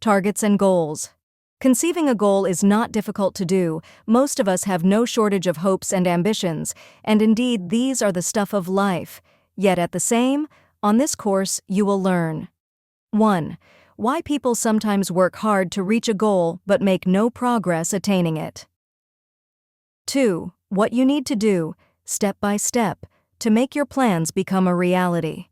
Targets and goals. Conceiving a goal is not difficult to do. Most of us have no shortage of hopes and ambitions, and indeed these are the stuff of life. Yet on this course you will learn 1. Why people sometimes work hard to reach a goal but make no progress attaining it. 2. What you need to do, step by step, to make your plans become a reality.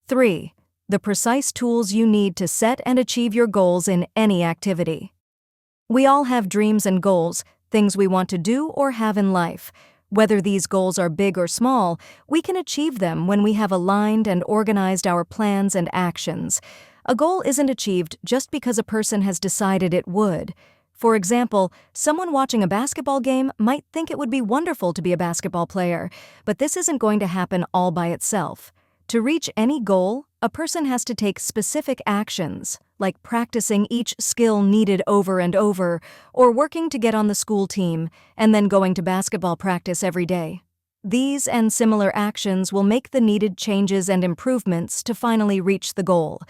3. The precise tools you need to set and achieve your goals in any activity. We all have dreams and goals, things we want to do or have in life. Whether these goals are big or small, we can achieve them when we have aligned and organized our plans and actions. A goal isn't achieved just because a person has decided it would. For example, someone watching a basketball game might think it would be wonderful to be a basketball player, but this isn't going to happen all by itself. To reach any goal, a person has to take specific actions, like practicing each skill needed over and over, or working to get on the school team, and then going to basketball practice every day. These and similar actions will make the needed changes and improvements to finally reach the goal.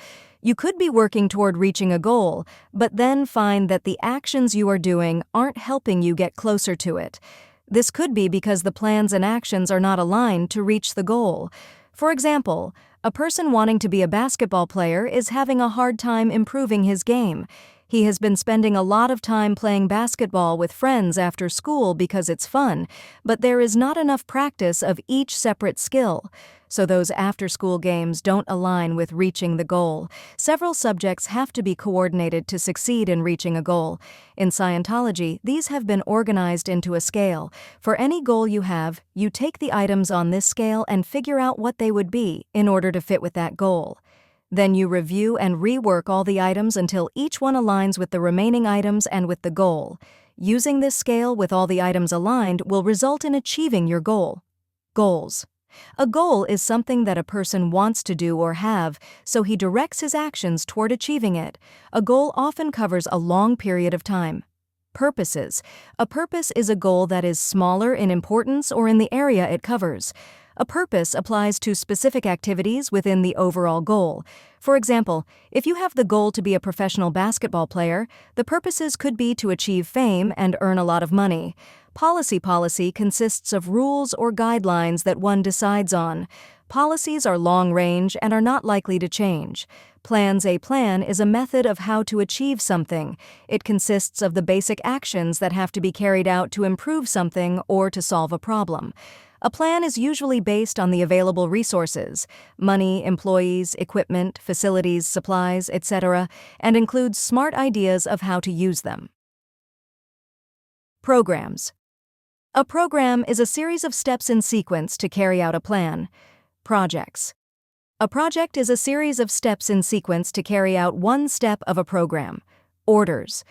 You could be working toward reaching a goal, but then find that the actions you are doing aren't helping you get closer to it. This could be because the plans and actions are not aligned to reach the goal. For example, a person wanting to be a basketball player is having a hard time improving his game. He has been spending a lot of time playing basketball with friends after school because it's fun, but there is not enough practice of each separate skill. So those after-school games don't align with reaching the goal. Several subjects have to be coordinated to succeed in reaching a goal. In Scientology, these have been organized into a scale. For any goal you have, you take the items on this scale and figure out what they would be in order to fit with that goal. Then you review and rework all the items until each one aligns with the remaining items and with the goal. Using this scale with all the items aligned will result in achieving your goal. Goals. A goal is something that a person wants to do or have, so he directs his actions toward achieving it. A goal often covers a long period of time. Purposes. A purpose is a goal that is smaller in importance or in the area it covers. A purpose applies to specific activities within the overall goal. For example, if you have the goal to be a professional basketball player, the purposes could be to achieve fame and earn a lot of money. Policy consists of rules or guidelines that one decides on. Policies are long-range and are not likely to change. A plan is a method of how to achieve something. It consists of the basic actions that have to be carried out to improve something or to solve a problem. A plan is usually based on the available resources, money, employees, equipment, facilities, supplies, etc., and includes smart ideas of how to use them. Programs. A program is a series of steps in sequence to carry out a plan. Projects. A project is a series of steps in sequence to carry out one step of a program. Orders.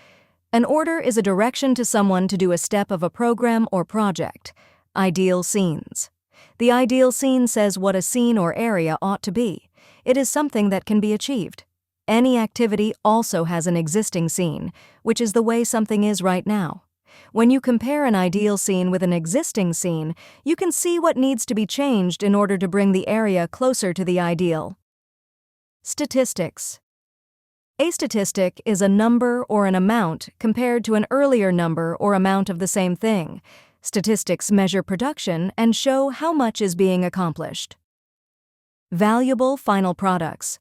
An order is a direction to someone to do a step of a program or project. Ideal scenes. The ideal scene says what a scene or area ought to be. It is something that can be achieved. Any activity also has an existing scene, which is the way something is right now. When you compare an ideal scene with an existing scene, you can see what needs to be changed in order to bring the area closer to the ideal. Statistics. A statistic is a number or an amount compared to an earlier number or amount of the same thing. Statistics measure production and show how much is being accomplished. Valuable final products.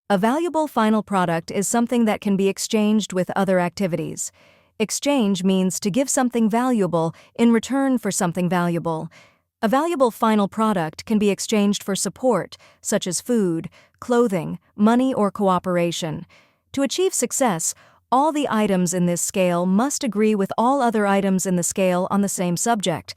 A valuable final product is something that can be exchanged with other activities. Exchange means to give something valuable in return for something valuable. A valuable final product can be exchanged for support, such as food, clothing, money, or cooperation. To achieve success, all the items in this scale must agree with all other items in the scale on the same subject.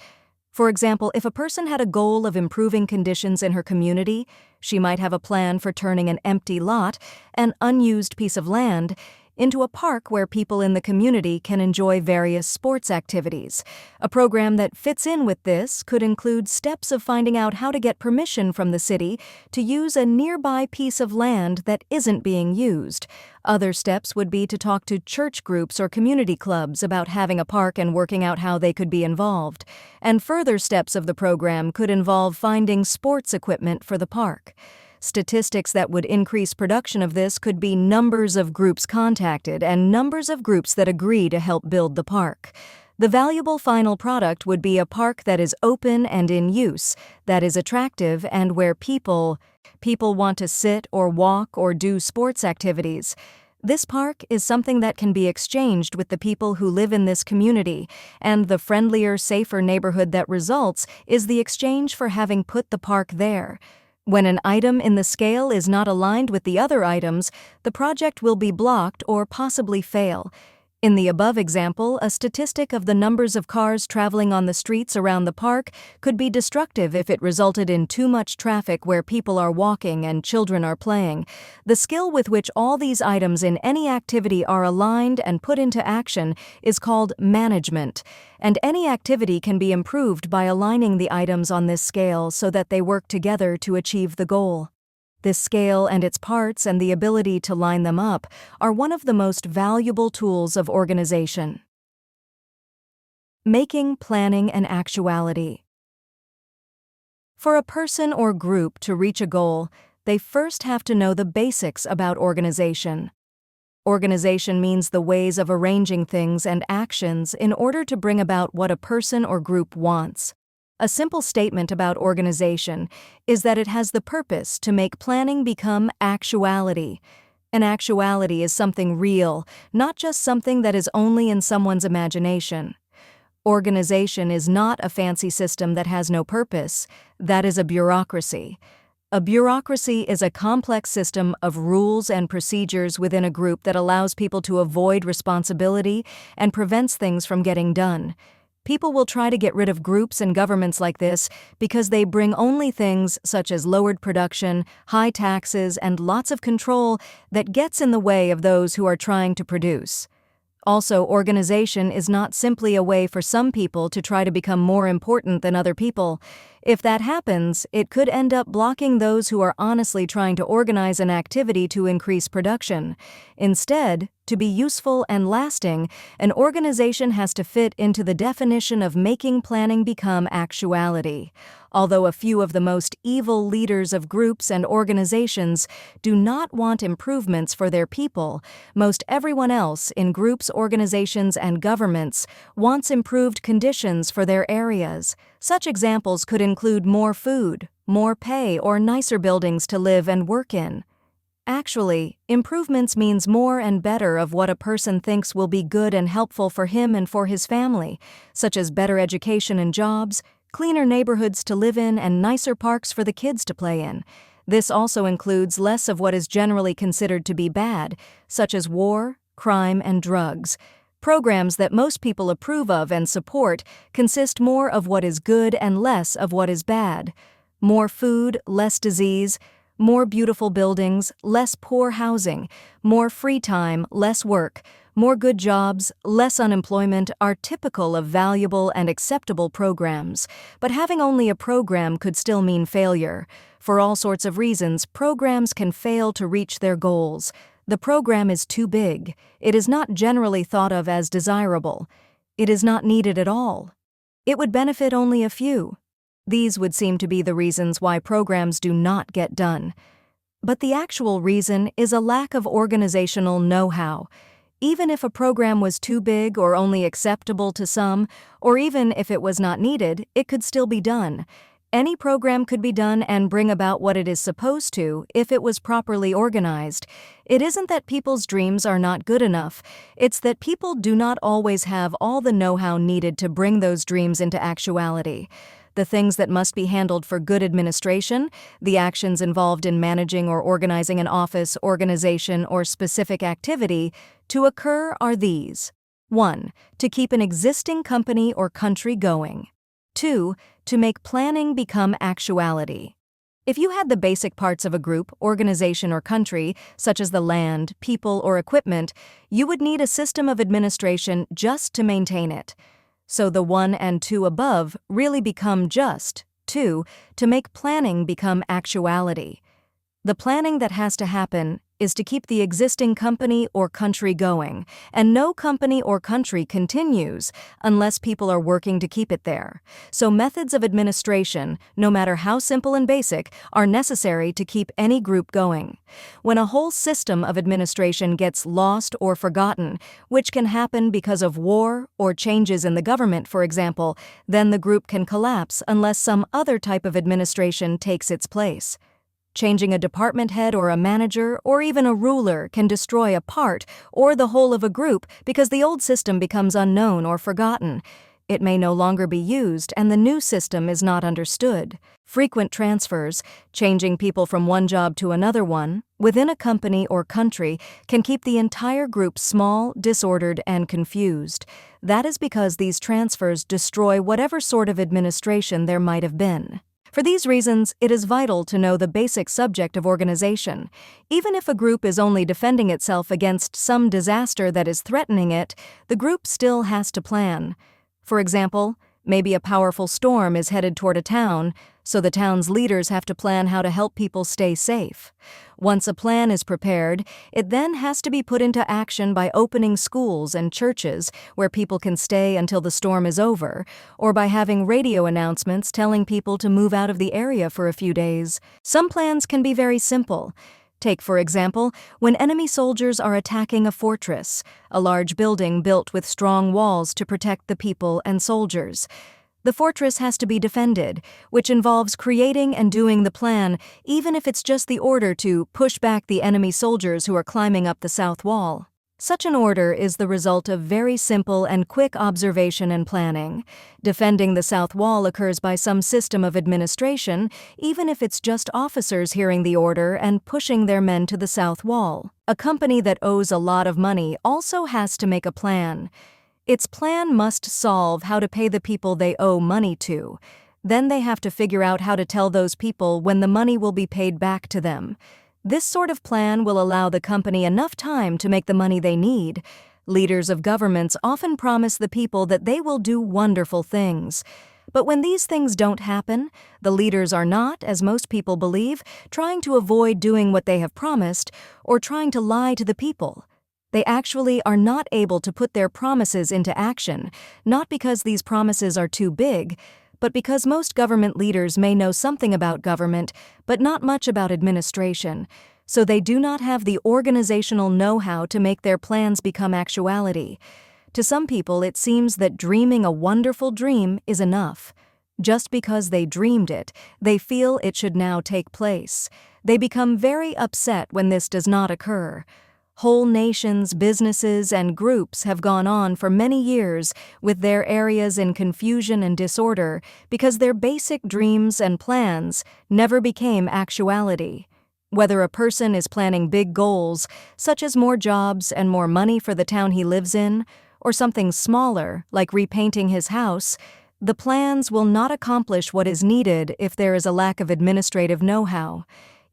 For example, if a person had a goal of improving conditions in her community, she might have a plan for turning an empty lot, an unused piece of land, into a park where people in the community can enjoy various sports activities. A program that fits in with this could include steps of finding out how to get permission from the city to use a nearby piece of land that isn't being used. Other steps would be to talk to church groups or community clubs about having a park and working out how they could be involved. And further steps of the program could involve finding sports equipment for the park. Statistics that would increase production of this could be numbers of groups contacted and numbers of groups that agree to help build the park. The valuable final product would be a park that is open and in use, that is attractive, and where people want to sit or walk or do sports activities. This park is something that can be exchanged with the people who live in this community, and the friendlier, safer neighborhood that results is the exchange for having put the park there. When an item in the scale is not aligned with the other items, the project will be blocked or possibly fail. In the above example, a statistic of the numbers of cars traveling on the streets around the park could be destructive if it resulted in too much traffic where people are walking and children are playing. The skill with which all these items in any activity are aligned and put into action is called management, and any activity can be improved by aligning the items on this scale so that they work together to achieve the goal. This scale and its parts and the ability to line them up are one of the most valuable tools of organization. Making planning an actuality. For a person or group to reach a goal, they first have to know the basics about organization. Organization means the ways of arranging things and actions in order to bring about what a person or group wants. A simple statement about organization is that it has the purpose to make planning become actuality. An actuality is something real, not just something that is only in someone's imagination. Organization is not a fancy system that has no purpose. That is a bureaucracy. A bureaucracy is a complex system of rules and procedures within a group that allows people to avoid responsibility and prevents things from getting done. People will try to get rid of groups and governments like this because they bring only things such as lowered production, high taxes, and lots of control that gets in the way of those who are trying to produce. Also, organization is not simply a way for some people to try to become more important than other people. If that happens, it could end up blocking those who are honestly trying to organize an activity to increase production. Instead, to be useful and lasting, an organization has to fit into the definition of making planning become actuality. Although a few of the most evil leaders of groups and organizations do not want improvements for their people, most everyone else in groups, organizations, and governments wants improved conditions for their areas. Such examples could include more food, more pay, or nicer buildings to live and work in. Actually, improvements means more and better of what a person thinks will be good and helpful for him and for his family, such as better education and jobs, cleaner neighborhoods to live in, and nicer parks for the kids to play in. This also includes less of what is generally considered to be bad, such as war, crime, and drugs. Programs that most people approve of and support consist more of what is good and less of what is bad. More food, less disease. More beautiful buildings, less poor housing. More free time, less work. More good jobs, less unemployment are typical of valuable and acceptable programs. But having only a program could still mean failure. For all sorts of reasons, programs can fail to reach their goals. The program is too big. It is not generally thought of as desirable. It is not needed at all. It would benefit only a few. These would seem to be the reasons why programs do not get done. But the actual reason is a lack of organizational know-how. Even if a program was too big or only acceptable to some, or even if it was not needed, it could still be done. Any program could be done and bring about what it is supposed to if it was properly organized. It isn't that people's dreams are not good enough. It's that people do not always have all the know-how needed to bring those dreams into actuality. The things that must be handled for good administration, the actions involved in managing or organizing an office, organization, or specific activity, to occur are these. 1. To keep an existing company or country going. 2. To make planning become actuality. If you had the basic parts of a group, organization, or country, such as the land, people, or equipment, you would need a system of administration just to maintain it. So the 1 and 2 above really become just 2 to make planning become actuality. The planning that has to happen is to keep the existing company or country going, and no company or country continues unless people are working to keep it there. So methods of administration, no matter how simple and basic, are necessary to keep any group going. When a whole system of administration gets lost or forgotten, which can happen because of war or changes in the government, for example, then the group can collapse unless some other type of administration takes its place. Changing a department head or a manager or even a ruler can destroy a part or the whole of a group because the old system becomes unknown or forgotten. It may no longer be used and the new system is not understood. Frequent transfers, changing people from one job to another one, within a company or country can keep the entire group small, disordered, and confused. That is because these transfers destroy whatever sort of administration there might have been. For these reasons, it is vital to know the basic subject of organization. Even if a group is only defending itself against some disaster that is threatening it, the group still has to plan. For example, maybe a powerful storm is headed toward a town, so the town's leaders have to plan how to help people stay safe. Once a plan is prepared, it then has to be put into action by opening schools and churches where people can stay until the storm is over, or by having radio announcements telling people to move out of the area for a few days. Some plans can be very simple. Take, for example, when enemy soldiers are attacking a fortress, a large building built with strong walls to protect the people and soldiers. The fortress has to be defended, which involves creating and doing the plan, even if it's just the order to push back the enemy soldiers who are climbing up the south wall. Such an order is the result of very simple and quick observation and planning. Defending the south wall occurs by some system of administration, even if it's just officers hearing the order and pushing their men to the south wall. A company that owes a lot of money also has to make a plan. Its plan must solve how to pay the people they owe money to. Then they have to figure out how to tell those people when the money will be paid back to them. This sort of plan will allow the company enough time to make the money they need. Leaders of governments often promise the people that they will do wonderful things. But when these things don't happen, the leaders are not, as most people believe, trying to avoid doing what they have promised or trying to lie to the people. They actually are not able to put their promises into action, not because these promises are too big, but because most government leaders may know something about government, but not much about administration, so they do not have the organizational know-how to make their plans become actuality. To some people, it seems that dreaming a wonderful dream is enough. Just because they dreamed it, they feel it should now take place. They become very upset when this does not occur. Whole nations, businesses, and groups have gone on for many years with their areas in confusion and disorder because their basic dreams and plans never became actuality. Whether a person is planning big goals, such as more jobs and more money for the town he lives in, or something smaller, like repainting his house, the plans will not accomplish what is needed if there is a lack of administrative know-how.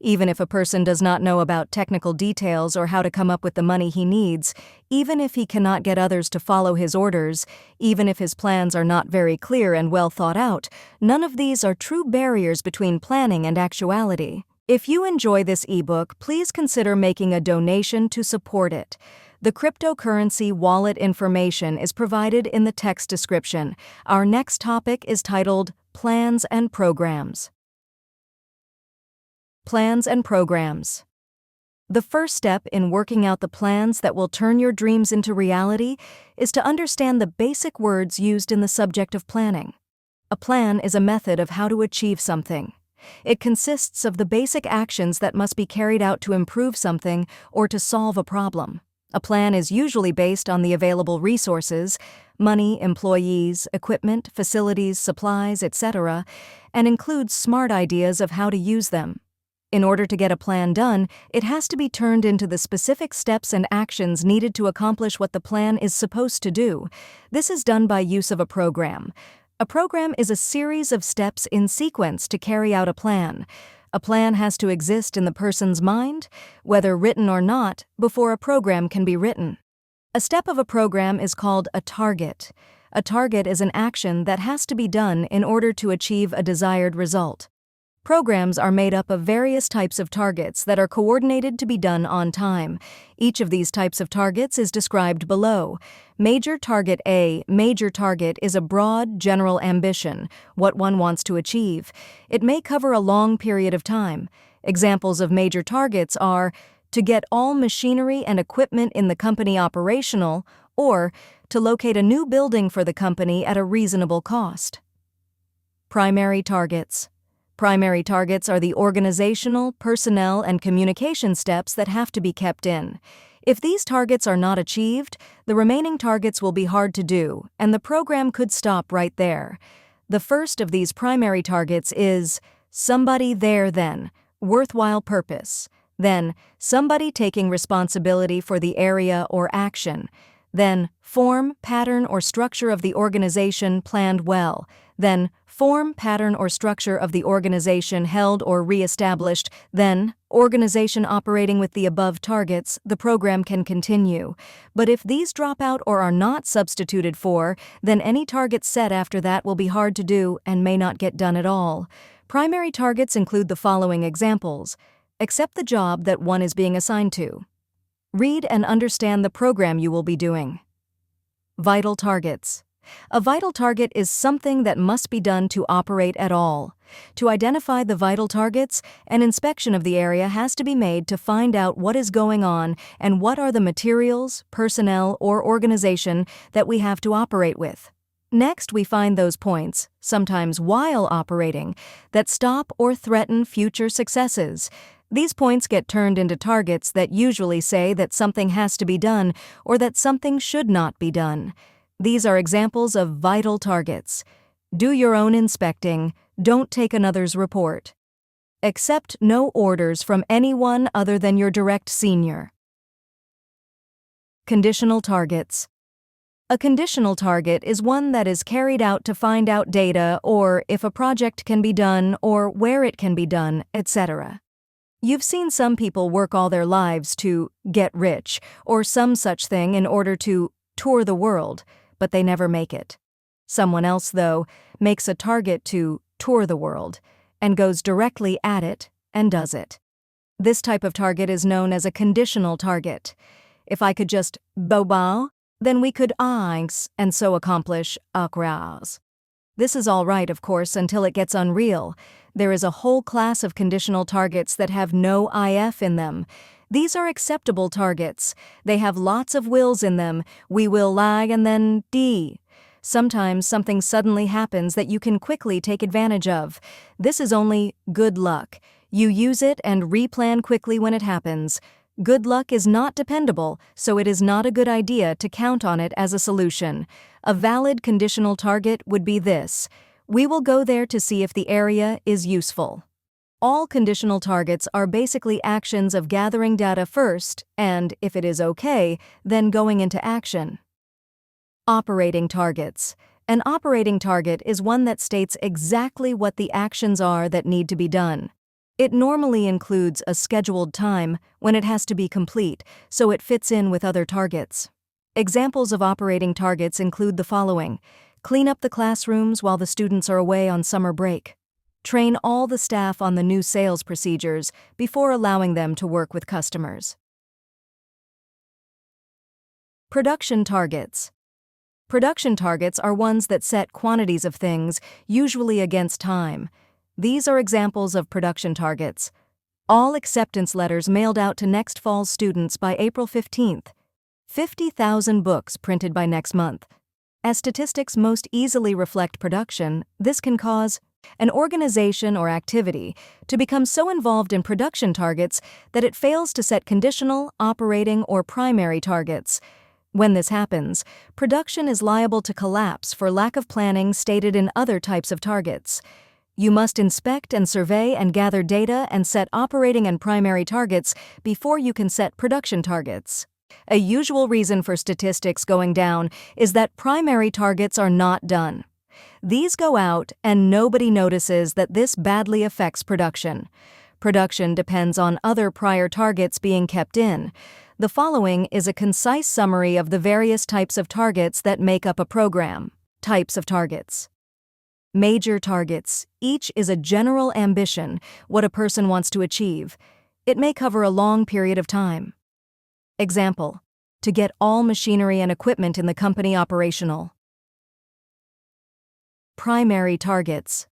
Even if a person does not know about technical details or how to come up with the money he needs, even if he cannot get others to follow his orders, even if his plans are not very clear and well thought out, none of these are true barriers between planning and actuality. If you enjoy this ebook, please consider making a donation to support it. The cryptocurrency wallet information is provided in the text description. Our next topic is titled Plans and Programs. Plans and programs. The first step in working out the plans that will turn your dreams into reality is to understand the basic words used in the subject of planning. A plan is a method of how to achieve something. It consists of the basic actions that must be carried out to improve something or to solve a problem. A plan is usually based on the available resources, money, employees, equipment, facilities, supplies, etc., and includes smart ideas of how to use them. In order to get a plan done, it has to be turned into the specific steps and actions needed to accomplish what the plan is supposed to do. This is done by use of a program. A program is a series of steps in sequence to carry out a plan. A plan has to exist in the person's mind, whether written or not, before a program can be written. A step of a program is called a target. A target is an action that has to be done in order to achieve a desired result. Programs are made up of various types of targets that are coordinated to be done on time. Each of these types of targets is described below. Major target A. Major target is a broad, general ambition, what one wants to achieve. It may cover a long period of time. Examples of major targets are to get all machinery and equipment in the company operational, or to locate a new building for the company at a reasonable cost. Primary targets. Primary targets are the organizational, personnel, and communication steps that have to be kept in. If these targets are not achieved, the remaining targets will be hard to do, and the program could stop right there. The first of these primary targets is somebody there then, worthwhile purpose. Then, somebody taking responsibility for the area or action. Then, form, pattern, or structure of the organization planned well. Then, form, pattern, or structure of the organization held or re-established. Then, organization operating with the above targets, the program can continue. But if these drop out or are not substituted for, then any target set after that will be hard to do and may not get done at all. Primary targets include the following examples. Accept the job that one is being assigned to. Read and understand the program you will be doing. Vital targets. A vital target is something that must be done to operate at all. To identify the vital targets, an inspection of the area has to be made to find out what is going on and what are the materials, personnel, or organization that we have to operate with. Next, we find those points, sometimes while operating, that stop or threaten future successes. These points get turned into targets that usually say that something has to be done or that something should not be done. These are examples of vital targets. Do your own inspecting. Don't take another's report. Accept no orders from anyone other than your direct senior. Conditional targets. A conditional target is one that is carried out to find out data or if a project can be done or where it can be done, etc. You've seen some people work all their lives to get rich or some such thing in order to tour the world, but they never make it. Someone else, though, makes a target to tour the world and goes directly at it and does it. This type of target is known as a conditional target. If I could just bow, then we could and so accomplish across. This is all right, of course, until it gets unreal. There is a whole class of conditional targets that have no if in them. These are acceptable targets. They have lots of wills in them. We will lag and then d. Sometimes something suddenly happens that you can quickly take advantage of. This is only good luck. You use it and replan quickly when it happens. Good luck is not dependable, so it is not a good idea to count on it as a solution. A valid conditional target would be this. We will go there to see if the area is useful. All conditional targets are basically actions of gathering data first and, if it is okay, then going into action. Operating targets. An operating target is one that states exactly what the actions are that need to be done. It normally includes a scheduled time when it has to be complete, so it fits in with other targets. Examples of operating targets include the following. Clean up the classrooms while the students are away on summer break. Train all the staff on the new sales procedures before allowing them to work with customers. Production targets. Production targets are ones that set quantities of things, usually against time. These are examples of production targets. All acceptance letters mailed out to next fall's students by April 15th. 50,000 books printed by next month. As statistics most easily reflect production, this can cause an organization or activity to become so involved in production targets that it fails to set conditional, operating, or primary targets. When this happens, production is liable to collapse for lack of planning stated in other types of targets. You must inspect and survey and gather data and set operating and primary targets before you can set production targets. A usual reason for statistics going down is that primary targets are not done. These go out and nobody notices that this badly affects production. Production depends on other prior targets being kept in. The following is a concise summary of the various types of targets that make up a program. Types of targets. Major targets. Each is a general ambition, what a person wants to achieve. It may cover a long period of time. Example: to get all machinery and equipment in the company operational. Primary targets.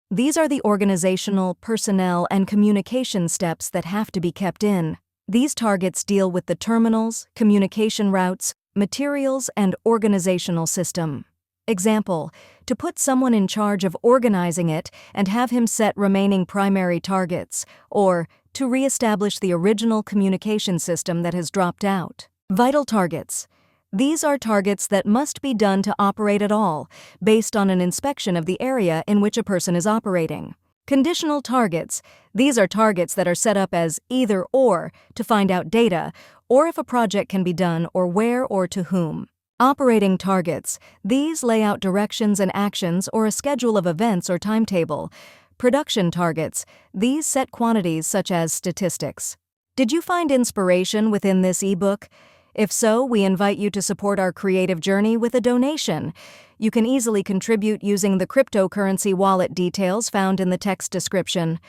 These are the organizational, personnel, and communication steps that have to be kept in. These targets deal with the terminals, communication routes, materials, and organizational system. Example: to put someone in charge of organizing it and have him set remaining primary targets, or to re-establish the original communication system that has dropped out. Vital targets. These are targets that must be done to operate at all, based on an inspection of the area in which a person is operating. Conditional targets. These are targets that are set up as either or to find out data, or if a project can be done, or where or to whom. Operating targets. These lay out directions and actions or a schedule of events or timetable. Production targets. These set quantities such as statistics. Did you find inspiration within this ebook? If so, we invite you to support our creative journey with a donation. You can easily contribute using the cryptocurrency wallet details found in the text description.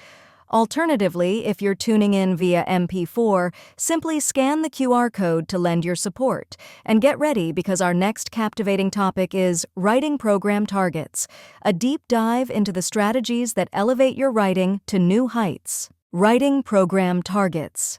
Alternatively, if you're tuning in via MP4, simply scan the QR code to lend your support. And get ready, because our next captivating topic is Writing Program Targets, a deep dive into the strategies that elevate your writing to new heights. Writing Program Targets.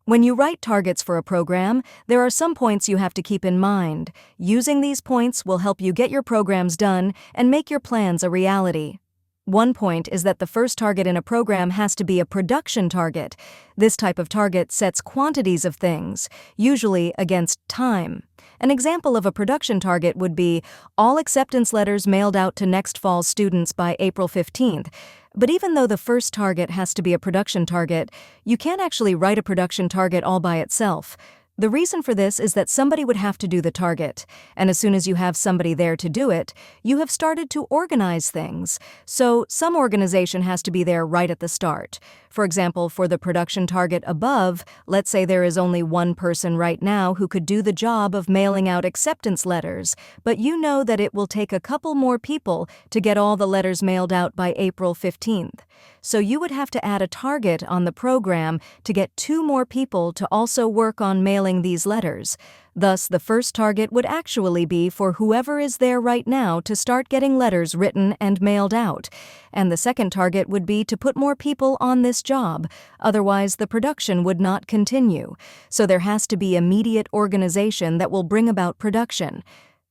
When you write targets for a program, there are some points you have to keep in mind. Using these points will help you get your programs done and make your plans a reality. One point is that the first target in a program has to be a production target. This type of target sets quantities of things, usually against time. An example of a production target would be all acceptance letters mailed out to next fall's students by April 15th. But even though the first target has to be a production target, you can't actually write a production target all by itself. The reason for this is that somebody would have to do the target, and as soon as you have somebody there to do it, you have started to organize things. So some organization has to be there right at the start. For example, for the production target above, let's say there is only one person right now who could do the job of mailing out acceptance letters, but you know that it will take a couple more people to get all the letters mailed out by April 15th. So you would have to add a target on the program to get 2 more people to also work on mailing these letters. Thus, the first target would actually be for whoever is there right now to start getting letters written and mailed out. And the second target would be to put more people on this job. Otherwise, the production would not continue. So there has to be immediate organization that will bring about production.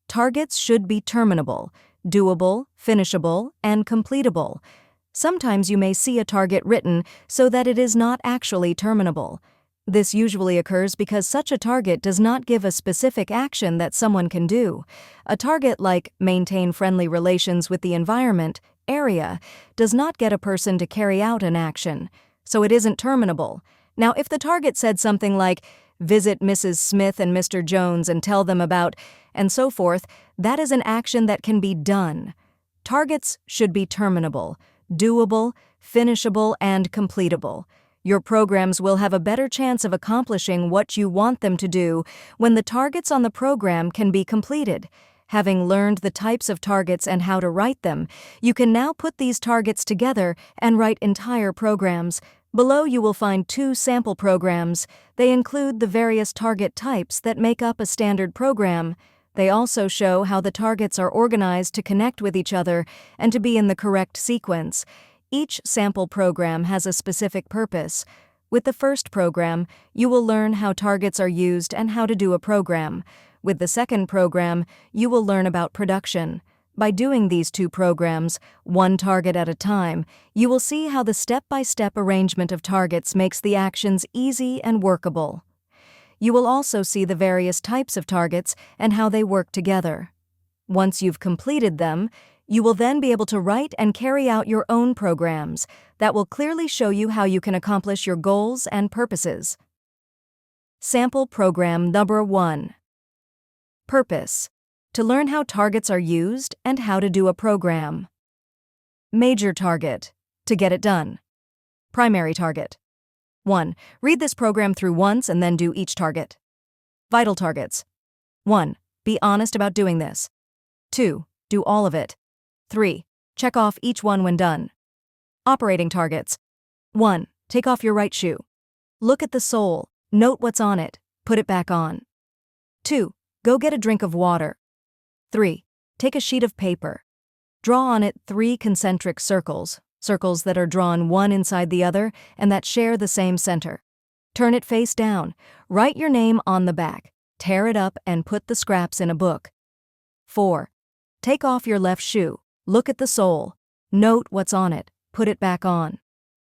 Targets should be terminable, doable, finishable, and completable. Sometimes you may see a target written so that it is not actually terminable. This usually occurs because such a target does not give a specific action that someone can do. A target like maintain friendly relations with the environment, area, does not get a person to carry out an action, so it isn't terminable. Now, if the target said something like visit Mrs. Smith and Mr. Jones and tell them about, and so forth, that is an action that can be done. Targets should be terminable, doable, finishable, and completable. Your programs will have a better chance of accomplishing what you want them to do when the targets on the program can be completed. Having learned the types of targets and how to write them, you can now put these targets together and write entire programs. Below you will find 2 sample programs. They include the various target types that make up a standard program. They also show how the targets are organized to connect with each other and to be in the correct sequence. Each sample program has a specific purpose. With the first program, you will learn how targets are used and how to do a program. With the second program, you will learn about production. By doing these 2 programs, one target at a time, you will see how the step-by-step arrangement of targets makes the actions easy and workable. You will also see the various types of targets and how they work together. Once you've completed them, you will then be able to write and carry out your own programs that will clearly show you how you can accomplish your goals and purposes. Sample Program Number 1. Purpose: to learn how targets are used and how to do a program. Major target: to get it done. Primary target: 1. Read this program through once and then do each target. Vital targets: 1. Be honest about doing this. 2. Do all of it. 3. Check off each one when done. Operating targets. 1. Take off your right shoe. Look at the sole, note what's on it, put it back on. 2. Go get a drink of water. 3. Take a sheet of paper. Draw on it 3 concentric circles, circles that are drawn one inside the other and that share the same center. Turn it face down, write your name on the back, tear it up and put the scraps in a book. 4. Take off your left shoe, look at the sole, note what's on it, put it back on.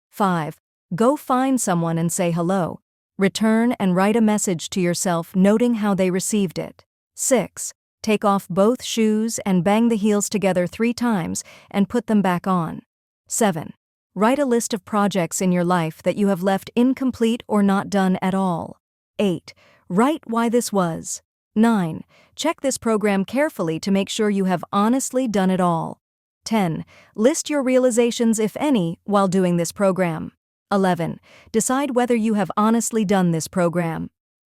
5. Go find someone and say hello. Return and write a message to yourself noting how they received it. 6. Take off both shoes and bang the heels together 3 times and put them back on. 7. Write a list of projects in your life that you have left incomplete or not done at all. 8. Write why this was. 9. Check this program carefully to make sure you have honestly done it all. 10. List your realizations, if any, while doing this program. 11. Decide whether you have honestly done this program.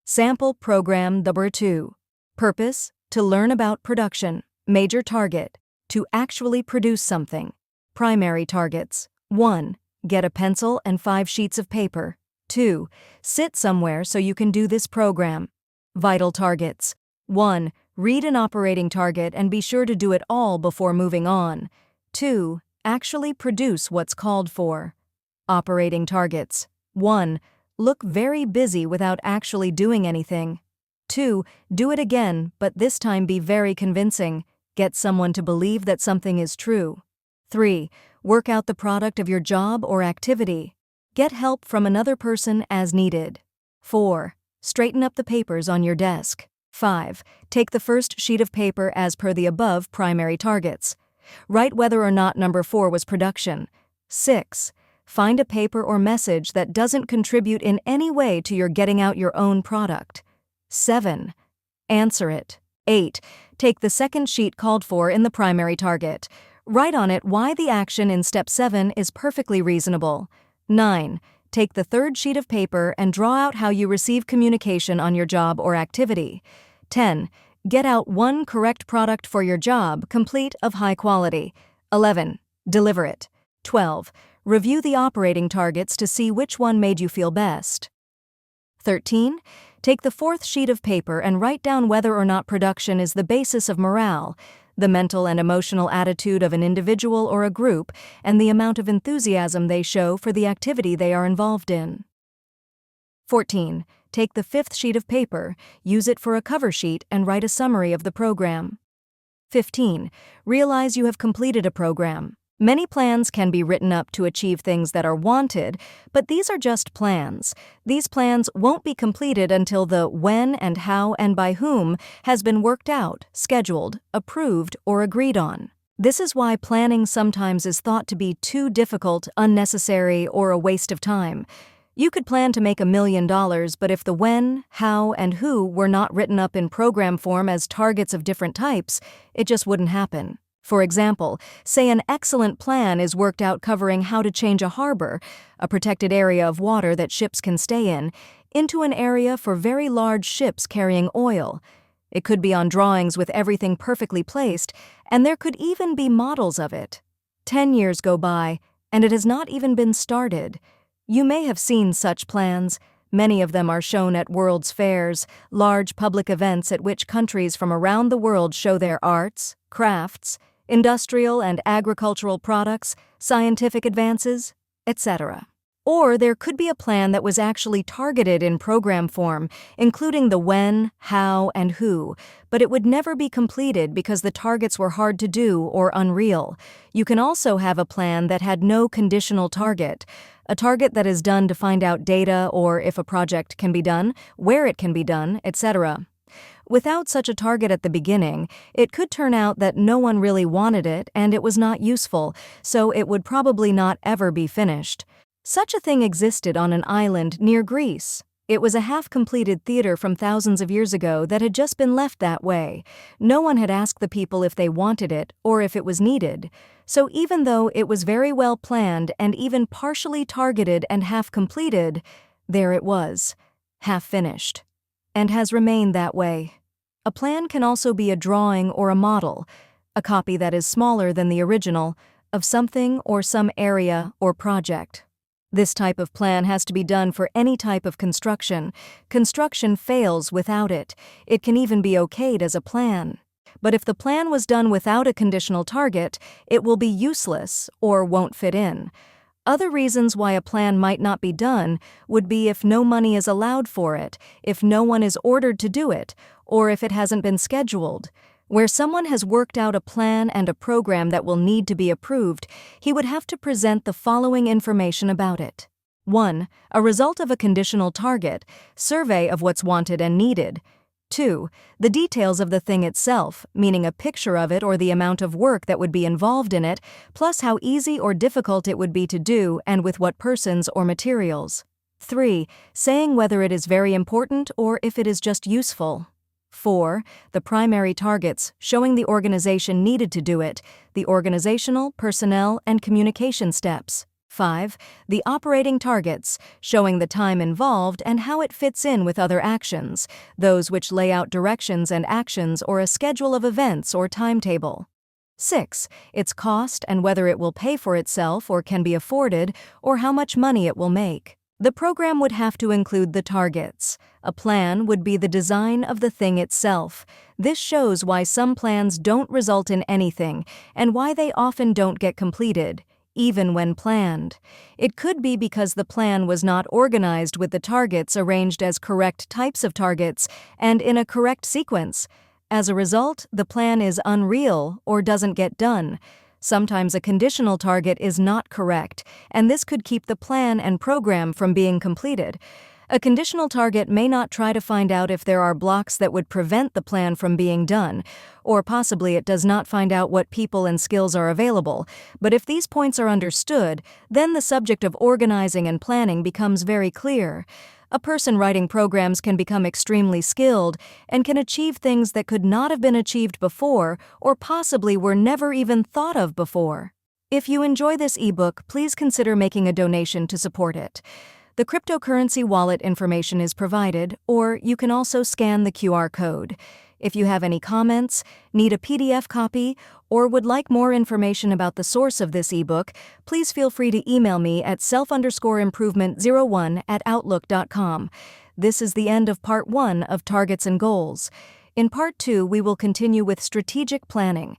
Sample program number 2. Purpose: to learn about production. Major target: to actually produce something. Primary targets: 1. Get a pencil and 5 sheets of paper. 2. Sit somewhere so you can do this program. Vital targets: 1. Read an operating target and be sure to do it all before moving on. 2. Actually produce what's called for. Operating targets: 1. Look very busy without actually doing anything. 2. Do it again, but this time be very convincing. Get someone to believe that something is true. 3. Work out the product of your job or activity. Get help from another person as needed. 4. Straighten up the papers on your desk. 5. Take the first sheet of paper as per the above primary targets. Write whether or not number 4 was production. 6. Find a paper or message that doesn't contribute in any way to your getting out your own product. 7. Answer it. 8. Take the second sheet called for in the primary target. Write on it why the action in step 7 is perfectly reasonable. 9. Take the third sheet of paper and draw out how you receive communication on your job or activity. 10. Get out 1 correct product for your job, complete, of high quality. 11. Deliver it. 12. Review the operating targets to see which one made you feel best. 13. Take the 4th sheet of paper and write down whether or not production is the basis of morale, the mental and emotional attitude of an individual or a group, and the amount of enthusiasm they show for the activity they are involved in. 14. Take the 5th sheet of paper, use it for a cover sheet, and write a summary of the program. 15. Realize you have completed a program. Many plans can be written up to achieve things that are wanted, but these are just plans. These plans won't be completed until the when and how and by whom has been worked out, scheduled, approved, or agreed on. This is why planning sometimes is thought to be too difficult, unnecessary, or a waste of time. You could plan to make $1 million, but if the when, how, and who were not written up in program form as targets of different types, it just wouldn't happen. For example, say an excellent plan is worked out covering how to change a harbor, a protected area of water that ships can stay in, into an area for very large ships carrying oil. It could be on drawings with everything perfectly placed, and there could even be models of it. 10 years go by, and it has not even been started. You may have seen such plans. Many of them are shown at World's Fairs, large public events at which countries from around the world show their arts, crafts, industrial and agricultural products, scientific advances, etc. Or there could be a plan that was actually targeted in program form, including the when, how, and who, but it would never be completed because the targets were hard to do or unreal. You can also have a plan that had no conditional target, a target that is done to find out data or if a project can be done, where it can be done, etc. Without such a target at the beginning, it could turn out that no one really wanted it and it was not useful, so it would probably not ever be finished. Such a thing existed on an island near Greece. It was a half-completed theater from thousands of years ago that had just been left that way. No one had asked the people if they wanted it or if it was needed. So even though it was very well planned and even partially targeted and half-completed, there it was, half-finished, and has remained that way. A plan can also be a drawing or a model, a copy that is smaller than the original, of something or some area or project. This type of plan has to be done for any type of construction. Construction fails without it. It can even be okayed as a plan. But if the plan was done without a conditional target, it will be useless or won't fit in. Other reasons why a plan might not be done would be if no money is allowed for it, if no one is ordered to do it, or if it hasn't been scheduled. Where someone has worked out a plan and a program that will need to be approved, he would have to present the following information about it. 1. A result of a conditional target, survey of what's wanted and needed. 2. The details of the thing itself, meaning a picture of it or the amount of work that would be involved in it, plus how easy or difficult it would be to do and with what persons or materials. 3. Saying whether it is very important or if it is just useful. 4. The primary targets, showing the organization needed to do it, the organizational, personnel, and communication steps. 5. The operating targets, showing the time involved and how it fits in with other actions, those which lay out directions and actions or a schedule of events or timetable. 6. Its cost and whether it will pay for itself or can be afforded, or how much money it will make. The program would have to include the targets. A plan would be the design of the thing itself. This shows why some plans don't result in anything and why they often don't get completed, even when planned. It could be because the plan was not organized with the targets arranged as correct types of targets and in a correct sequence. As a result, the plan is unreal or doesn't get done. Sometimes a conditional target is not correct, and this could keep the plan and program from being completed. A conditional target may not try to find out if there are blocks that would prevent the plan from being done, or possibly it does not find out what people and skills are available. But if these points are understood, then the subject of organizing and planning becomes very clear. A person writing programs can become extremely skilled and can achieve things that could not have been achieved before or possibly were never even thought of before. If you enjoy this ebook, please consider making a donation to support it. The cryptocurrency wallet information is provided, or you can also scan the QR code. If you have any comments, need a PDF copy, or would like more information about the source of this ebook, please feel free to email me at self_improvement01@outlook.com. This is the end of Part 1 of Targets and Goals. In Part 2, we will continue with strategic planning.